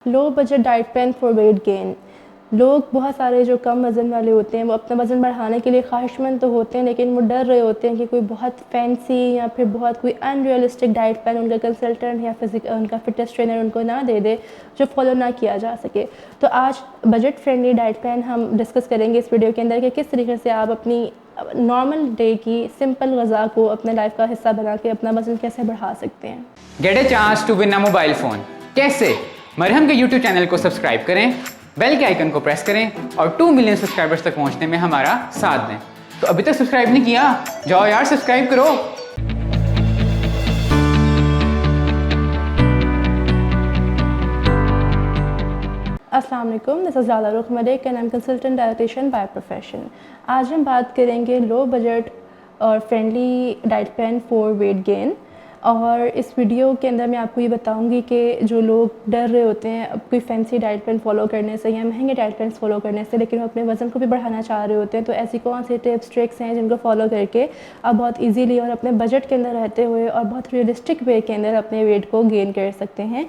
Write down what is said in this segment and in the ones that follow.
Low budget diet plan for weight gain. लोग बहुत सारे जो कम वज़न वाले होते हैं वो अपना वज़न बढ़ाने के लिए ख्वाहिशमंद तो होते हैं, लेकिन वो डर रहे होते हैं कि कोई बहुत फैंसी या फिर बहुत कोई अनरियलिस्टिक डाइट प्लान उनका कंसल्टेंट या उनका फिटनेस ट्रेनर उनको ना दे दे जो फॉलो ना किया जा सके। तो आज बजट फ्रेंडली डाइट प्लान हम डिस्कस करेंगे इस वीडियो के अंदर कि किस तरीके से आप अपनी नॉर्मल डे की सिंपल ग़िज़ा को अपने लाइफ का हिस्सा बना के अपना वज़न कैसे बढ़ा सकते हैं। Get a chance to win a mobile phone. कैसे? मरहम के यूट्यूब चैनल को सब्सक्राइब करें, बेल के आइकन को प्रेस करें और 2 मिलियन सब्सक्राइबर्स तक पहुंचने में हमारा साथ दें। तो अभी तक सब्सक्राइब नहीं किया? जाओ यार सब्सक्राइब करो। अस्सलाम वालेकुम, दिस इज़ ज़ाला रुख Malik and I am consultant dietitian by profession. आज हम बात करेंगे लो बजट और friendly diet plan for weight gain. और इस वीडियो के अंदर मैं आपको ये बताऊंगी कि जो लोग डर रहे होते हैं अब कोई फैंसी डाइट प्लान फॉलो करने से या महंगे डाइट प्लान फॉलो करने से, लेकिन वो अपने वज़न को भी बढ़ाना चाह रहे होते हैं, तो ऐसी कौन सी टिप्स ट्रिक्स हैं जिनको फॉलो करके आप बहुत ईजीली और अपने बजट के अंदर रहते हुए और बहुत रियलिस्टिक वे के अंदर अपने वेट को गेन कर सकते हैं।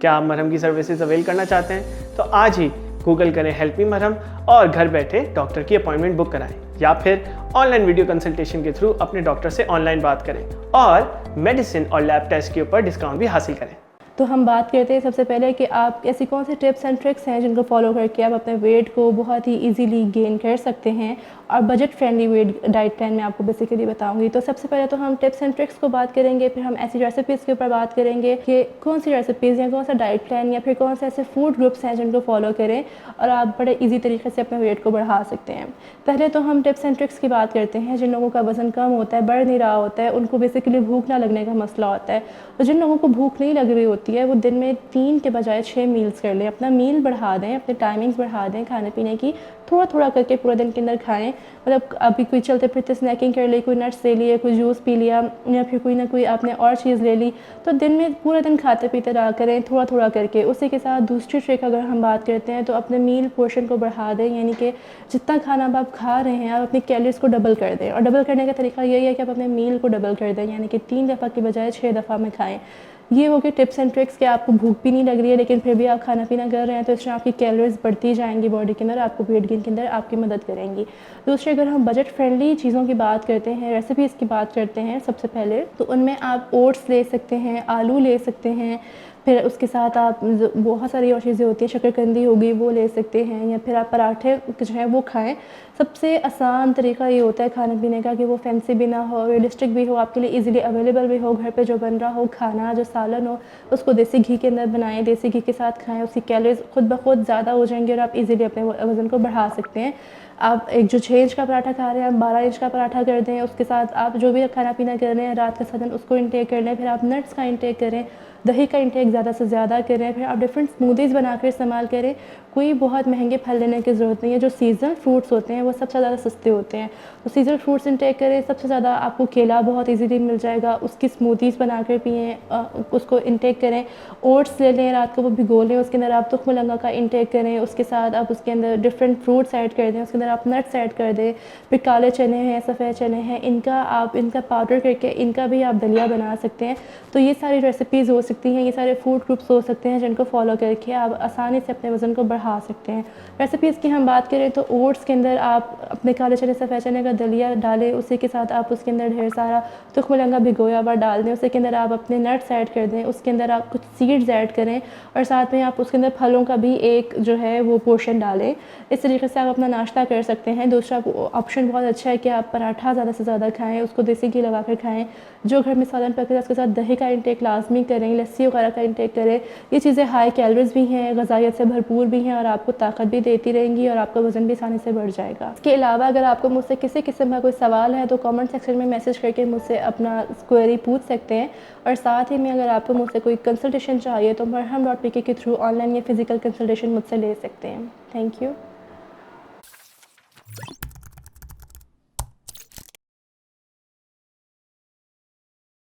क्या आप मरहम की सर्विसेज अवेल करना चाहते हैं तो आज ही गूगल करें हेल्प मी मरहम और घर बैठे डॉक्टर की अपॉइंटमेंट बुक कराएं या फिर ऑनलाइन वीडियो कंसल्टेशन के थ्रू अपने डॉक्टर से ऑनलाइन बात करें और मेडिसिन और लैब टेस्ट के ऊपर डिस्काउंट भी हासिल करें। तो हम बात करते हैं सबसे पहले कि आप ऐसी कौन सी टिप्स एंड ट्रिक्स हैं जिनको फॉलो करके आप अपने वेट को बहुत ही इजीली गेन कर सकते हैं और budget friendly weight diet plan में आपको बेसिकली बताऊंगी। तो सबसे पहले तो हम टिप्स एंड ट्रिक्स को बात करेंगे, फिर हम ऐसी रेसिपीज़ के ऊपर बात करेंगे कि कौन सी रेसिपीज़ या कौन सा डाइट प्लान या फिर कौन से ऐसे फूड ग्रुप्स हैं जिनको फॉलो करें और आप बड़े ईजी तरीके से अपने वेट को बढ़ा सकते हैं। पहले तो हम टिप्स एंड ट्रिक्स की बात करते हैं। जिन लोगों का वज़न कम होता है, बढ़ नहीं रहा होता है, उनको बेसिकली भूख ना लगने का मसला होता है। तो जिन लोगों को भूख नहीं लग रही होती है वो दिन में 3 के बजाय 6 मील्स कर लें, अपना मील बढ़ा दें, अपने टाइमिंग्स बढ़ा दें खाने पीने की, थोड़ा थोड़ा करके पूरे दिन के अंदर खाएं। मतलब अभी कोई चलते फिरते स्नैकिंग कर ली, कोई नट्स ले लिए, कोई जूस पी लिया या फिर कोई ना कोई आपने और चीज़ ले ली, तो दिन में पूरा दिन खाते पीते रहा करें थोड़ा थोड़ा करके। उसी के साथ दूसरी ट्रिक अगर हम बात करते हैं तो अपने मील पोर्शन को बढ़ा दें, यानी कि जितना खाना आप खा रहे हैं आप अपनी कैलोरीज को डबल कर दें। और डबल करने का तरीका यही है कि आप अपने मील को डबल कर दें, यानी कि 3 दफ़ा के बजाय 6 दफ़ा में खाएँ। ये हो गए टिप्स एंड ट्रिक्स कि आपको भूख भी नहीं लग रही है लेकिन फिर भी आप खाना पीना कर रहे हैं, तो इसमें आपकी कैलोरीज बढ़ती जाएंगी बॉडी के अंदर, आपको वेट गेन के अंदर आपकी मदद करेंगी। दूसरे, अगर हम बजट फ्रेंडली चीज़ों की बात करते हैं, रेसिपीज़ की बात करते हैं, सबसे पहले तो उनमें आप ओट्स ले सकते हैं, आलू ले सकते हैं, फिर उसके साथ आप बहुत सारी और चीज़ें होती हैं, शक्करकंदी होगी वो ले सकते हैं, या फिर आप पराठे जो है वो खाएं। सबसे आसान तरीका ये होता है खाने पीने का कि वो फैंसी भी ना हो, रियलिस्टिक भी हो, आपके लिए इजीली अवेलेबल भी हो, घर पे जो बन रहा हो खाना, जो सालन हो उसको देसी घी के अंदर बनाएं, देसी घी के साथ खाएं, उसकी कैलोरीज खुद ब खुद ज़्यादा हो जाएंगी और आप इजीली अपने वज़न को बढ़ा सकते हैं। आप एक जो 6 इंच का पराठा खा रहे हैं आप 12 इंच का पराठा कर दें, उसके साथ आप जो भी खाना पीना कर रहे हैं रात का साधन उसको इंटेक कर लें, फिर आप नट्स का इंटेक करें, दही का इंटेक ज़्यादा से ज़्यादा करें, फिर आप डिफरेंट स्मूदीज़ बनाकर इस्तेमाल करें। कोई बहुत महंगे फल लेने की ज़रूरत नहीं है, जो सीज़नल फ्रूट्स होते हैं वो सबसे ज़्यादा सस्ते होते हैं, तो सीज़नल फ्रूट्स इंटेक करें। सबसे ज़्यादा आपको केला बहुत इजीली मिल जाएगा, उसकी स्मूदीज़ बनाकर पिएँ, उसको इंटेक करें। ओट्स ले लें, रात को वो भिगो लें, उसके अंदर आप तुख्म लंगा का इंटेक करें, उसके साथ आप उसके अंदर डिफरेंट फ्रूट्स ऐड कर दें, उसके अंदर आप नट्स ऐड कर दें। फिर काले चने हैं, सफ़ेद चने हैं, इनका पाउडर करके इनका भी आप दलिया बना सकते हैं। तो ये सारी रेसिपीज़ हो सकती हैं, ये सारे फूड ग्रुप्स हो सकते हैं जिनको फॉलो करके आप आसानी से अपने वज़न को बढ़ा सकते हैं। रेसिपीज़ की हम बात करें तो ओट्स के अंदर आप अपने काले चने सफ़ेद चने का दलिया डालें, उसी के साथ आप उसके अंदर ढेर सारा तुख्म लंगा भिगोया हुआ डाल दें, उसी के अंदर आप अपने नट्स ऐड कर दें, उसके अंदर आप कुछ सीड्स ऐड करें और साथ में आप उसके अंदर फलों का भी एक जो है वो पोर्शन डालें। इस तरीके से आप अपना नाश्ता कर सकते हैं। दूसरा ऑप्शन बहुत अच्छा है कि आप पराठा ज़्यादा से ज़्यादा खाएँ, उसको देसी घी लगा कर खाएँ, जो घर में सालन पके उसके साथ दही का इंटेक लाजमी करें, लस्सी वगैरह का इंटेक करें। ये चीज़ें हाई कैलोरीज भी हैं, ग़िज़ाइयत से भरपूर भी हैं और आपको ताकत भी देती रहेंगी और आपका वज़न भी आसानी से बढ़ जाएगा। इसके अलावा अगर आपको मुझसे किसी किस्म का कोई सवाल है तो कमेंट सेक्शन में मैसेज करके मुझसे अपना क्वेरी पूछ सकते हैं। और साथ ही में अगर आपको मुझसे कोई कंसल्टेशन चाहिए तो मरहम.pk के थ्रू ऑनलाइन या फिज़िकल कंसल्टेशन मुझसे ले सकते हैं। Thank you.